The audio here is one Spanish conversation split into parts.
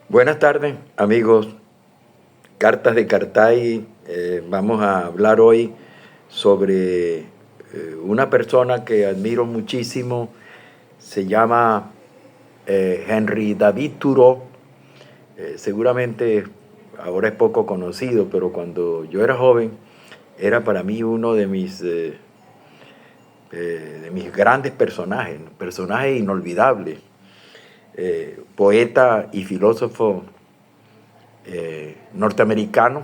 Buenas tardes, amigos. Cartas de Cartay. Vamos a hablar hoy sobre una persona que admiro muchísimo. Se llama Henry David Thoreau. Seguramente ahora es poco conocido, pero cuando yo era joven era para mí uno de mis grandes personajes, personajes inolvidables. Poeta y filósofo norteamericano.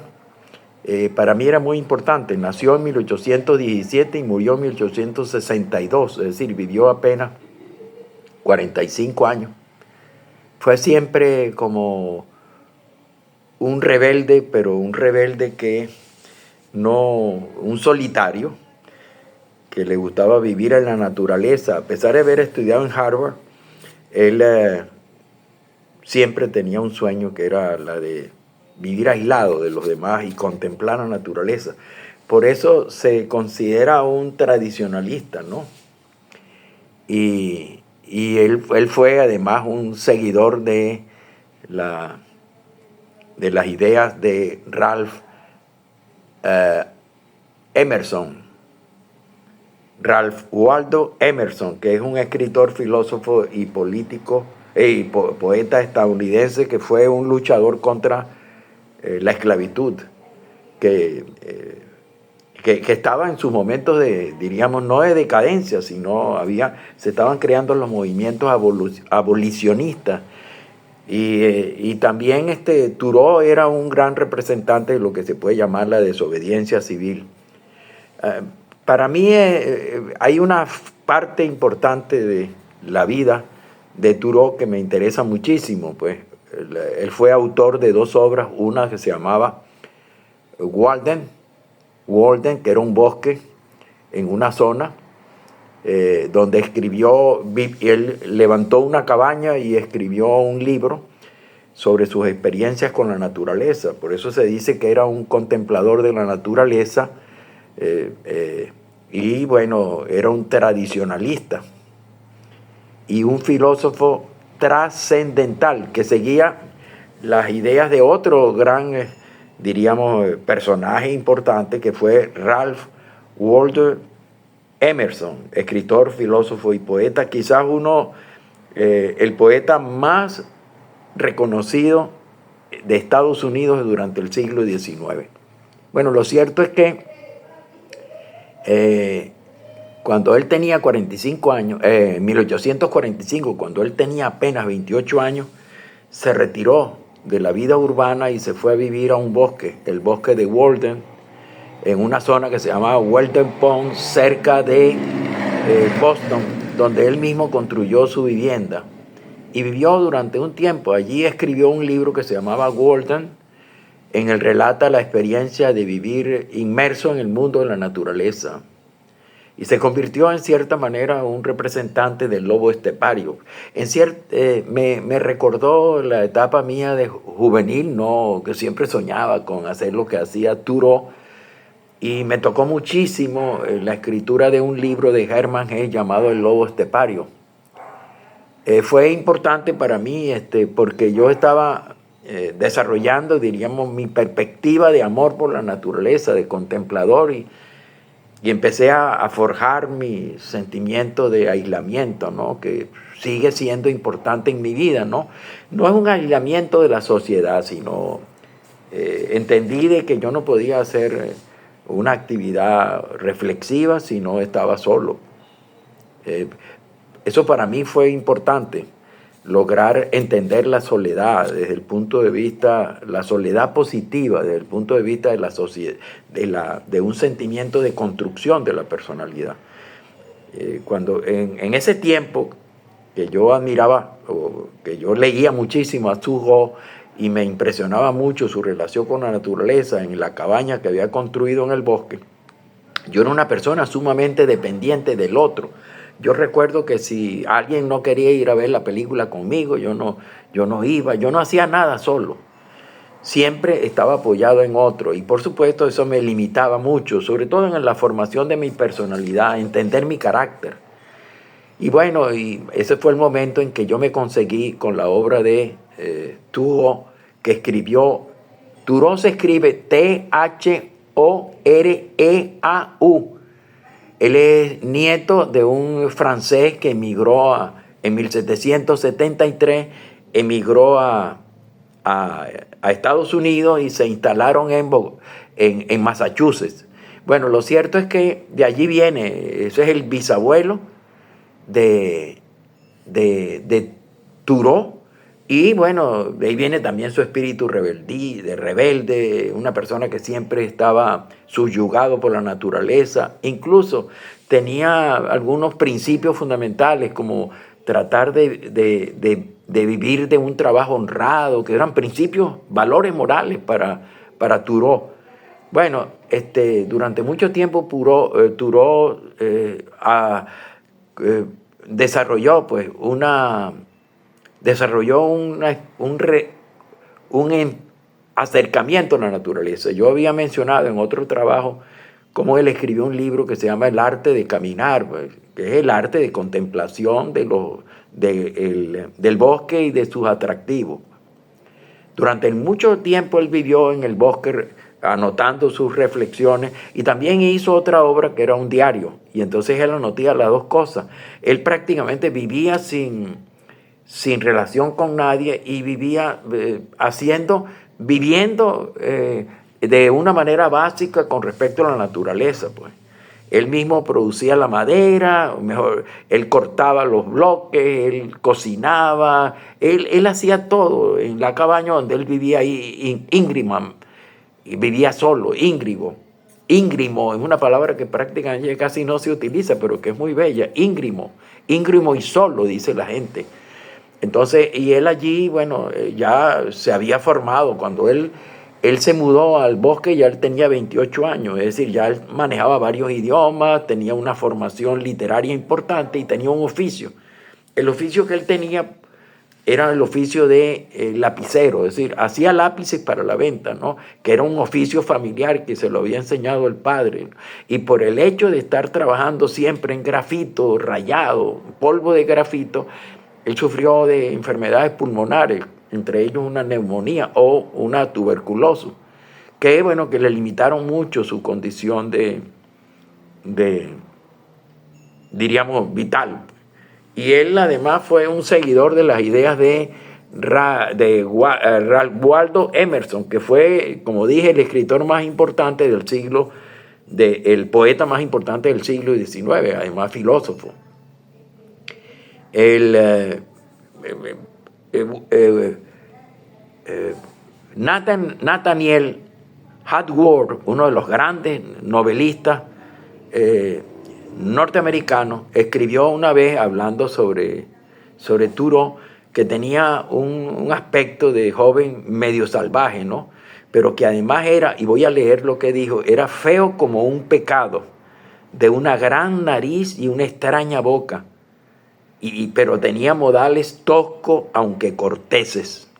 Para mí era muy importante. Nació en 1817 y murió en 1862, es decir, vivió apenas 45 años. Fue siempre como un rebelde, pero un rebelde que no, un solitario, que le gustaba vivir en la naturaleza. A pesar de haber estudiado en Harvard, él siempre tenía un sueño que era la de vivir aislado de los demás y contemplar la naturaleza. Por eso se considera un tradicionalista, ¿no? Y él fue además un seguidor de las ideas de Ralph Emerson, Ralph Waldo Emerson, que es un escritor, filósofo y político y poeta estadounidense que fue un luchador contra la esclavitud, que estaba en sus momentos de, diríamos, no de decadencia, sino se estaban creando los movimientos abolicionistas. Y también Thoreau era un gran representante de lo que se puede llamar la desobediencia civil. Para mí hay una parte importante de la vida de Thoreau que me interesa muchísimo. Pues él fue autor de dos obras, una que se llamaba Walden, que era un bosque en una zona donde él levantó una cabaña y escribió un libro sobre sus experiencias con la naturaleza. Por eso se dice que era un contemplador de la naturaleza y bueno, era un tradicionalista y un filósofo trascendental que seguía las ideas de otro gran, diríamos, personaje importante que fue Ralph Waldo Emerson, escritor, filósofo y poeta, quizás el poeta más reconocido de Estados Unidos durante el siglo XIX. Bueno, lo cierto es que cuando él tenía 45 años, 1845, cuando él tenía apenas 28 años, se retiró de la vida urbana y se fue a vivir a un bosque, el bosque de Walden, en una zona que se llamaba Walden Pond, cerca de Boston, donde él mismo construyó su vivienda. Y vivió durante un tiempo. Allí escribió un libro que se llamaba Walden, en el relata la experiencia de vivir inmerso en el mundo de la naturaleza. Y se convirtió en cierta manera un representante del lobo estepario. Me recordó la etapa mía de juvenil, no, que siempre soñaba con hacer lo que hacía Thoreau. Y me tocó muchísimo la escritura de un libro de Hermann Hesse llamado El lobo estepario. Fue importante para mí porque yo estaba desarrollando, diríamos, mi perspectiva de amor por la naturaleza, de contemplador, y empecé a forjar mi sentimiento de aislamiento, ¿no? Que sigue siendo importante en mi vida, ¿no? No es un aislamiento de la sociedad, sino entendí de que yo no podía hacer una actividad reflexiva si no estaba solo. Eso para mí fue importante, lograr entender la soledad desde el punto de vista, la soledad positiva, desde el punto de vista de la sociedad, de un sentimiento de construcción de la personalidad. Cuando en ese tiempo que yo admiraba, o que yo leía muchísimo a Thoreau y me impresionaba mucho su relación con la naturaleza en la cabaña que había construido en el bosque, yo era una persona sumamente dependiente del otro. Yo recuerdo que si alguien no quería ir a ver la película conmigo, yo no iba, yo no hacía nada solo. Siempre estaba apoyado en otro y por supuesto eso me limitaba mucho, sobre todo en la formación de mi personalidad, entender mi carácter. Y bueno, y ese fue el momento en que yo me conseguí con la obra de Thoreau, que escribió, Thoreau se escribe Thoreau. Él es nieto de un francés que en 1773, emigró a Estados Unidos y se instalaron en Massachusetts. Bueno, lo cierto es que de allí viene, ese es el bisabuelo de Thoreau. Y bueno, de ahí viene también su espíritu rebelde, una persona que siempre estaba subyugado por la naturaleza. Incluso tenía algunos principios fundamentales, como tratar de vivir de un trabajo honrado, que eran principios, valores morales para Thoreau. Bueno, durante mucho tiempo Thoreau desarrolló pues un acercamiento a la naturaleza. Yo había mencionado en otro trabajo cómo él escribió un libro que se llama El arte de caminar, pues, que es el arte de contemplación del bosque y de sus atractivos. Durante mucho tiempo él vivió en el bosque anotando sus reflexiones, y también hizo otra obra que era un diario, y entonces él anotaba las dos cosas. Él prácticamente vivía sin relación con nadie y vivía viviendo de una manera básica con respecto a la naturaleza, pues. Él mismo producía la madera, él cortaba los bloques, él cocinaba, él hacía todo en la cabaña donde él vivía ahí, Ingraham, y vivía solo, íngrimo es una palabra que prácticamente casi no se utiliza, pero que es muy bella, íngrimo y solo, dice la gente. Entonces, y él allí, bueno, ya se había formado. Cuando él se mudó al bosque, ya él tenía 28 años, es decir, ya él manejaba varios idiomas, tenía una formación literaria importante y tenía un oficio. El oficio que él tenía era el oficio de lapicero, es decir, hacía lápices para la venta, ¿no? Que era un oficio familiar que se lo había enseñado el padre. Y por el hecho de estar trabajando siempre en grafito, rayado, polvo de grafito, él sufrió de enfermedades pulmonares, entre ellos una neumonía o una tuberculosis, que bueno, que le limitaron mucho su condición diríamos, vital. Y él además fue un seguidor de las ideas de Ralph Waldo Emerson, que fue, como dije, el escritor más importante del siglo, el poeta más importante del siglo XIX, además filósofo. Nathaniel Hawthorne, uno de los grandes novelistas norteamericanos, escribió una vez hablando sobre Thoreau, que tenía un aspecto de joven medio salvaje, ¿no? Pero que además era, y voy a leer lo que dijo, era feo como un pecado, de una gran nariz y una extraña boca, pero tenía modales toscos aunque corteses.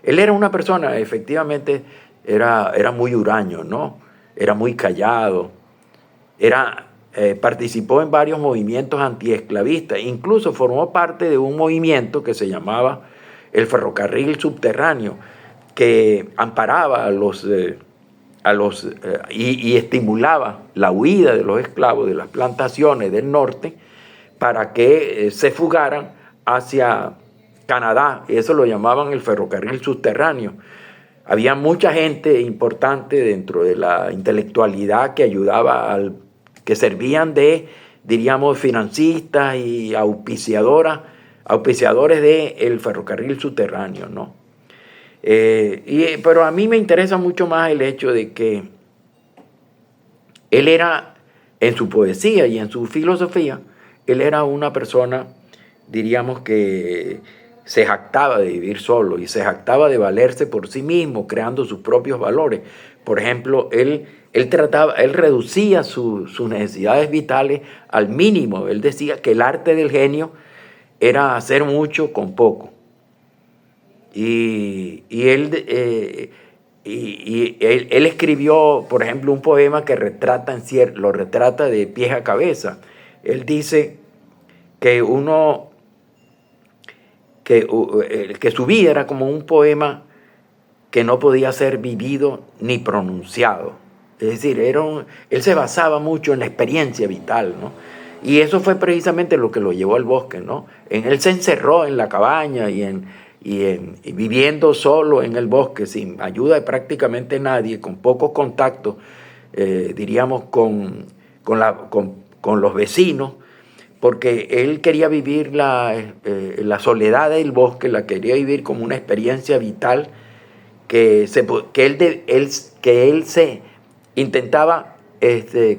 Él era una persona, efectivamente, era muy huraño, ¿no? Era muy callado, participó en varios movimientos antiesclavistas, incluso formó parte de un movimiento que se llamaba el ferrocarril subterráneo, que amparaba y estimulaba la huida de los esclavos de las plantaciones del norte para que se fugaran hacia Canadá. Eso lo llamaban el ferrocarril subterráneo. Había mucha gente importante dentro de la intelectualidad que ayudaba que servían de, diríamos, financistas y auspiciadores del ferrocarril subterráneo, ¿no? Pero a mí me interesa mucho más el hecho de que él era, en su poesía y en su filosofía, él era una persona, diríamos, que se jactaba de vivir solo y se jactaba de valerse por sí mismo, creando sus propios valores. Por ejemplo, él reducía sus necesidades vitales al mínimo. Él decía que el arte del genio era hacer mucho con poco. Y él escribió, por ejemplo, un poema que lo retrata de pies a cabeza. Él dice que que su vida era como un poema que no podía ser vivido ni pronunciado. Es decir, él se basaba mucho en la experiencia vital, ¿no? Y eso fue precisamente lo que lo llevó al bosque, ¿no? Él se encerró en la cabaña y viviendo solo en el bosque, sin ayuda de prácticamente nadie, con pocos contactos, diríamos, con los vecinos, porque él quería vivir la soledad del bosque, la quería vivir como una experiencia vital que él se intentaba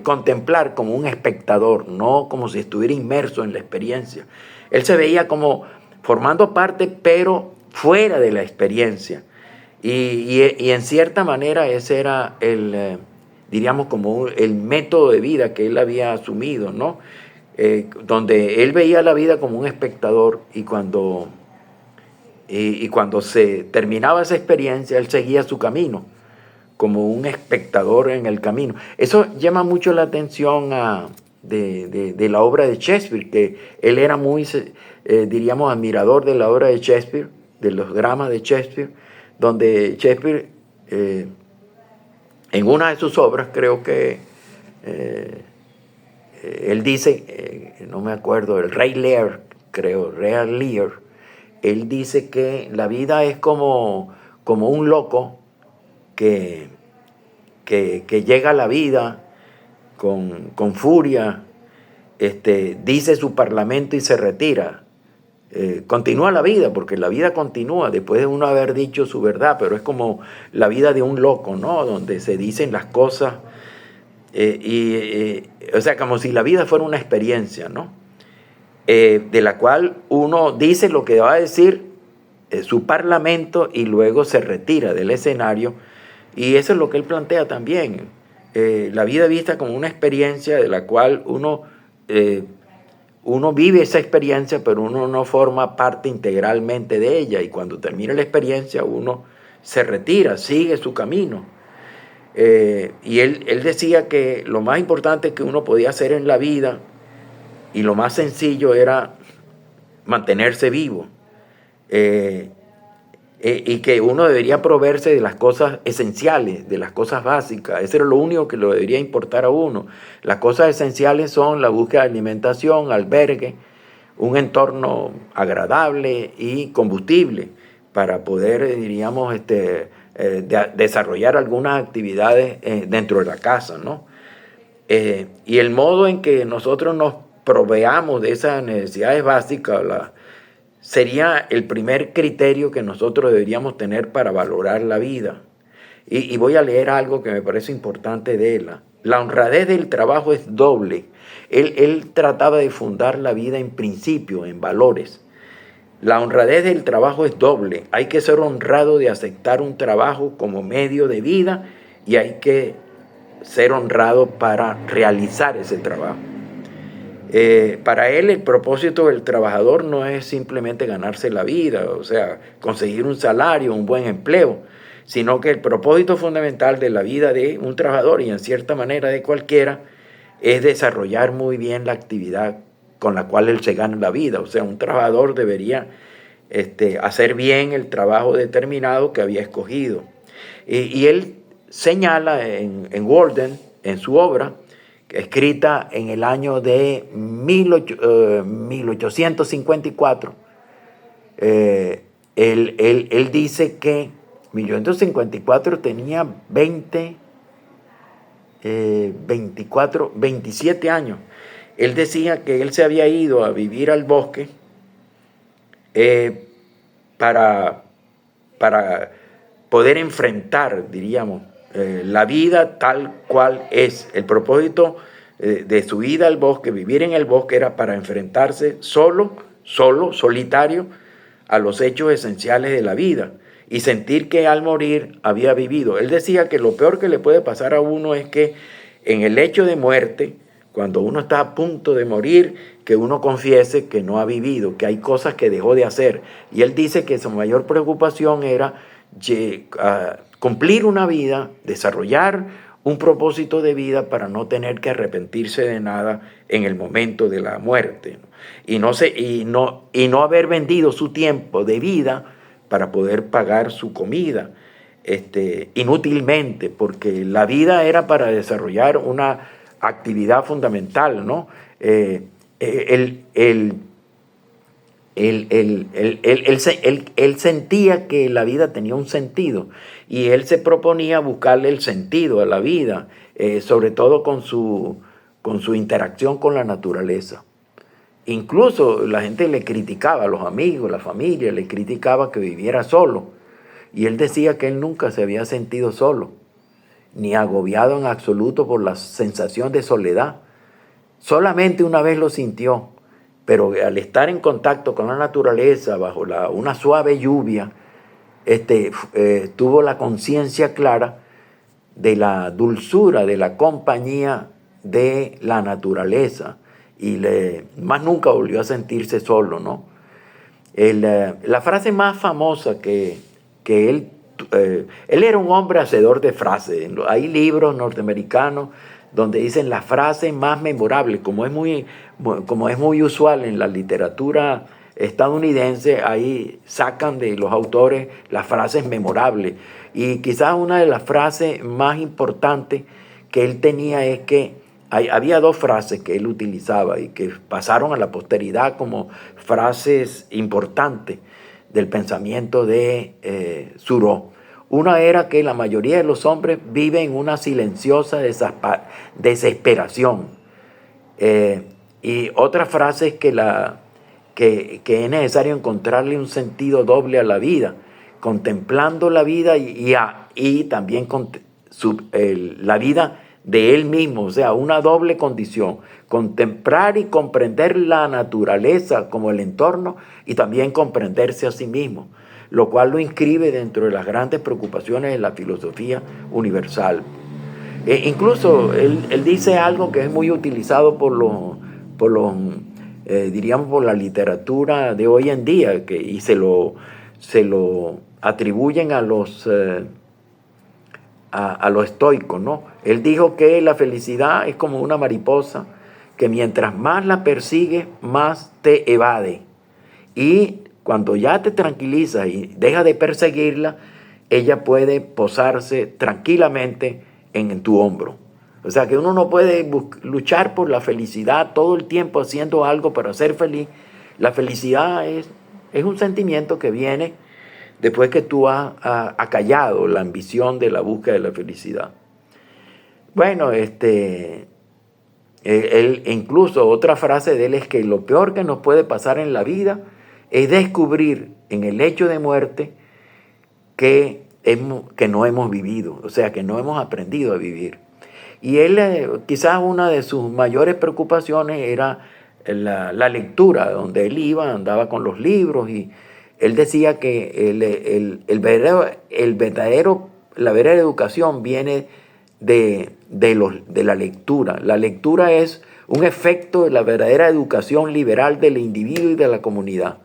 contemplar como un espectador, no como si estuviera inmerso en la experiencia. Él se veía como formando parte, pero fuera de la experiencia. Y en cierta manera ese era diríamos, como el método de vida que él había asumido, ¿no? Donde él veía la vida como un espectador y cuando se terminaba esa experiencia, él seguía su camino, como un espectador en el camino. Eso llama mucho la atención de la obra de Shakespeare, que él era muy, diríamos, admirador de la obra de Shakespeare, de los dramas de Shakespeare, donde Shakespeare, en una de sus obras, creo que él dice, no me acuerdo, el Rey Lear, creo, Rey Lear, él dice que la vida es como un loco que llega a la vida con furia, dice su parlamento y se retira. Continúa la vida, porque la vida continúa después de uno haber dicho su verdad, pero es como la vida de un loco, ¿no? Donde se dicen las cosas, o sea, como si la vida fuera una experiencia, ¿no? De la cual uno dice lo que va a decir su parlamento y luego se retira del escenario. Y eso es lo que él plantea también. La vida vista como una experiencia de la cual uno vive esa experiencia, pero uno no forma parte integralmente de ella. Y cuando termina la experiencia, uno se retira, sigue su camino. Y él decía que lo más importante que uno podía hacer en la vida y lo más sencillo era mantenerse vivo. Y que uno debería proveerse de las cosas esenciales, de las cosas básicas. Eso era lo único que le debería importar a uno. Las cosas esenciales son la búsqueda de alimentación, albergue, un entorno agradable y combustible para poder, diríamos, desarrollar algunas actividades dentro de la casa, ¿no? Y el modo en que nosotros nos proveamos de esas necesidades básicas, sería el primer criterio que nosotros deberíamos tener para valorar la vida. Y voy a leer algo que me parece importante de él. La honradez del trabajo es doble. Él trataba de fundar la vida en principios, en valores. La honradez del trabajo es doble. Hay que ser honrado de aceptar un trabajo como medio de vida y hay que ser honrado para realizar ese trabajo. Para él el propósito del trabajador no es simplemente ganarse la vida, o sea, conseguir un salario, un buen empleo, sino que el propósito fundamental de la vida de un trabajador y en cierta manera de cualquiera es desarrollar muy bien la actividad con la cual él se gana la vida. O sea, un trabajador debería hacer bien el trabajo determinado que había escogido. Y él señala en Walden, en su obra, escrita en el año de 1854, él dice que 1854 tenía 27 años. Él decía que él se había ido a vivir al bosque para poder enfrentar, diríamos, la vida tal cual es. El propósito de su vida al bosque, vivir en el bosque, era para enfrentarse solitario, a los hechos esenciales de la vida y sentir que al morir había vivido. Él decía que lo peor que le puede pasar a uno es que en el hecho de muerte, cuando uno está a punto de morir, que uno confiese que no ha vivido, que hay cosas que dejó de hacer. Y él dice que su mayor preocupación era cumplir una vida, desarrollar un propósito de vida para no tener que arrepentirse de nada en el momento de la muerte, ¿no? Y no haber vendido su tiempo de vida para poder pagar su comida inútilmente, porque la vida era para desarrollar una actividad fundamental, ¿no? Él, él, él sentía que la vida tenía un sentido y él se proponía buscarle el sentido a la vida, sobre todo con su interacción con la naturaleza. Incluso la gente le criticaba, los amigos, la familia, le criticaba que viviera solo. Y él decía que él nunca se había sentido solo, ni agobiado en absoluto por la sensación de soledad. Solamente una vez lo sintió, pero al estar en contacto con la naturaleza, bajo una suave lluvia, tuvo la conciencia clara de la dulzura, de la compañía de la naturaleza, y más nunca volvió a sentirse solo, ¿no? La frase más famosa que él era un hombre hacedor de frases. Hay libros norteamericanos donde dicen las frases más memorables, como es muy usual en la literatura estadounidense. Ahí sacan de los autores las frases memorables. Y quizás una de las frases más importantes que él tenía es que había dos frases que él utilizaba y que pasaron a la posteridad como frases importantes del pensamiento de Thoreau. Una era que la mayoría de los hombres viven en una silenciosa desesperación. Y otra frase es que es necesario encontrarle un sentido doble a la vida, contemplando la vida y también la vida de él mismo, o sea, una doble condición: contemplar y comprender la naturaleza como el entorno y también comprenderse a sí mismo, lo cual lo inscribe dentro de las grandes preocupaciones de la filosofía universal. Incluso él dice algo que es muy utilizado diríamos, por la literatura de hoy en día, y se lo atribuyen a los estoicos, ¿no? Él dijo que la felicidad es como una mariposa que mientras más la persigues, más te evade. Y cuando ya te tranquilizas y dejas de perseguirla, ella puede posarse tranquilamente en tu hombro. O sea que uno no puede luchar por la felicidad todo el tiempo haciendo algo para ser feliz. La felicidad es un sentimiento que viene después que tú has acallado la ambición de la búsqueda de la felicidad. Bueno, incluso otra frase de él es que lo peor que nos puede pasar en la vida es descubrir en el hecho de muerte que no hemos vivido, o sea, que no hemos aprendido a vivir. Y él, quizás una de sus mayores preocupaciones era la lectura, donde él andaba con los libros, y él decía que la verdadera educación viene de la lectura. La lectura es un efecto de la verdadera educación liberal del individuo y de la comunidad.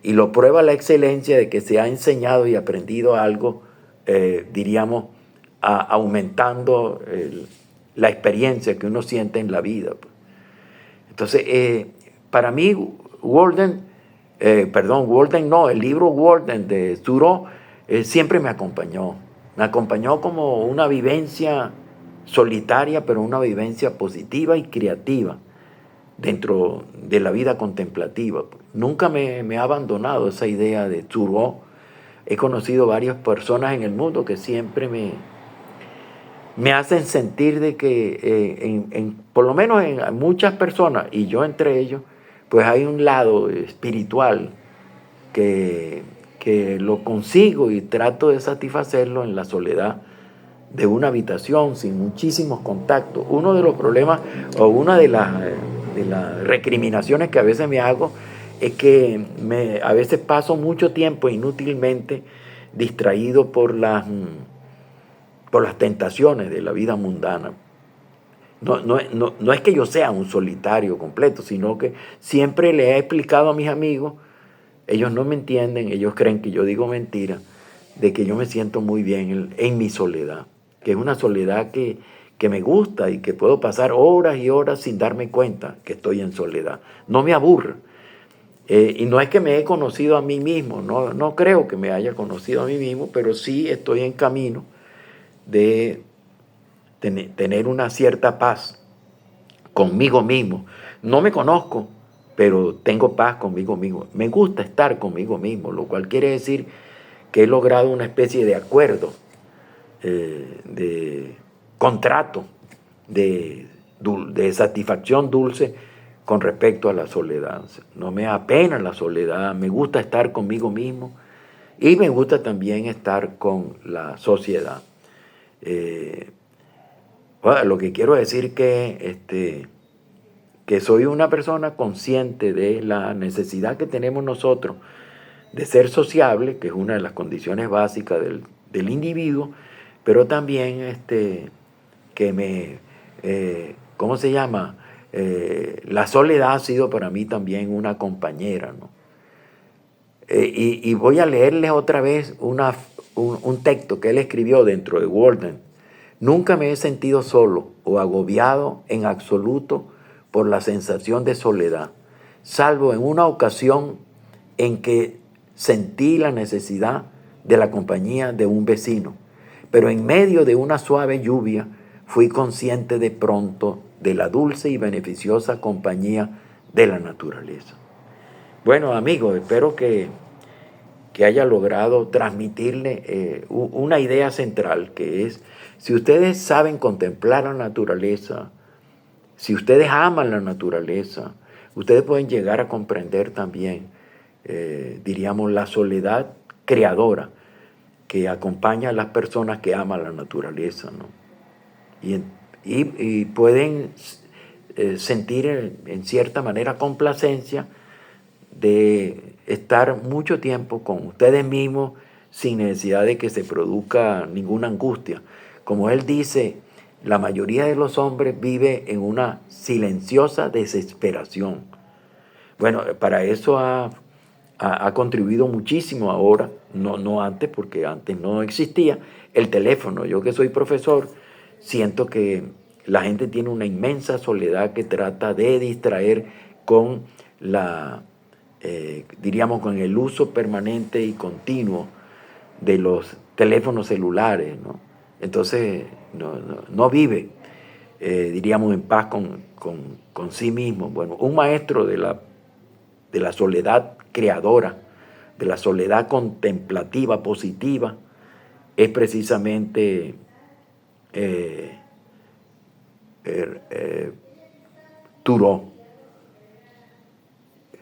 Y lo prueba la excelencia de que se ha enseñado y aprendido algo, diríamos, aumentando la experiencia que uno siente en la vida. Entonces, para mí, el libro Walden de Thoreau siempre me acompañó. Me acompañó como una vivencia solitaria, pero una vivencia positiva y creativa dentro de la vida contemplativa. Nunca me ha abandonado esa idea de Thoreau. He conocido varias personas en el mundo que siempre me hacen sentir de que, por lo menos en muchas personas, y yo entre ellos, pues hay un lado espiritual que lo consigo y trato de satisfacerlo en la soledad de una habitación sin muchísimos contactos. Uno de los problemas, o una de las recriminaciones que a veces me hago, es que a veces paso mucho tiempo inútilmente distraído por las tentaciones de la vida mundana. No es que yo sea un solitario completo, sino que siempre le he explicado a mis amigos, ellos no me entienden, ellos creen que yo digo mentira, de que yo me siento muy bien en mi soledad. que es una soledad que me gusta y que puedo pasar horas y horas sin darme cuenta que estoy en soledad. No me aburre. Y no es que me he conocido a mí mismo, no creo que me haya conocido a mí mismo, pero sí estoy en camino de tener una cierta paz conmigo mismo. No me conozco, pero tengo paz conmigo mismo. Me gusta estar conmigo mismo, lo cual quiere decir que he logrado una especie de acuerdo, de contrato, de satisfacción dulce con respecto a la soledad. No me apena la soledad, me gusta estar conmigo mismo y me gusta también estar con la sociedad. Bueno, lo que quiero decir que soy una persona consciente de la necesidad que tenemos nosotros de ser sociable, que es una de las condiciones básicas del individuo, pero también que ¿cómo se llama? La soledad ha sido para mí también una compañera, ¿no? Y voy a leerles otra vez un texto que él escribió dentro de Walden. Nunca me he sentido solo o agobiado en absoluto por la sensación de soledad, salvo en una ocasión en que sentí la necesidad de la compañía de un vecino. Pero en medio de una suave lluvia fui consciente de pronto de la dulce y beneficiosa compañía de la naturaleza. Bueno, amigos, espero que haya logrado transmitirle una idea central, que es, si ustedes saben contemplar la naturaleza, si ustedes aman la naturaleza, ustedes pueden llegar a comprender también, diríamos, la soledad creadora que acompaña a las personas que aman la naturaleza, ¿no? Y pueden sentir en cierta manera complacencia de estar mucho tiempo con ustedes mismos sin necesidad de que se produzca ninguna angustia. Como él dice, la mayoría de los hombres vive en una silenciosa desesperación. Bueno, para eso ha contribuido muchísimo ahora, no antes, porque antes no existía, el teléfono. Yo que soy profesor, siento que la gente tiene una inmensa soledad que trata de distraer con diríamos, con el uso permanente y continuo de los teléfonos celulares, ¿no? Entonces, no vive, diríamos, en paz con sí mismo. Bueno, un maestro de la soledad creadora, de la soledad contemplativa, positiva, es precisamente Thoreau,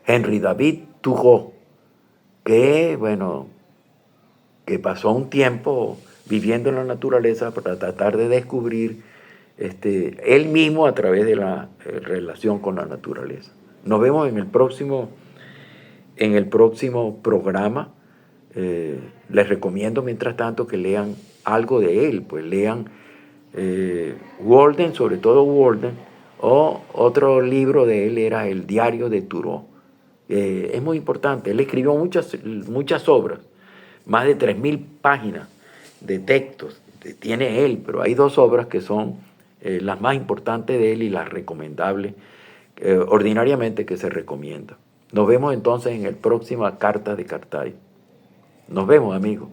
Henry David Thoreau, que, bueno, que pasó un tiempo viviendo en la naturaleza para tratar de descubrir él mismo a través de la relación con la naturaleza. Nos vemos en el próximo programa. Les recomiendo, mientras tanto, que lean algo de él, pues lean Walden, sobre todo Walden, o otro libro de él era El diario de Thoreau. Es muy importante. Él escribió muchas obras, más de 3.000 páginas de textos tiene él, pero hay 2 obras que son las más importantes de él y las recomendables, ordinariamente que se recomienda. Nos vemos entonces en el próximo Carta de Cartay. Nos vemos, amigos.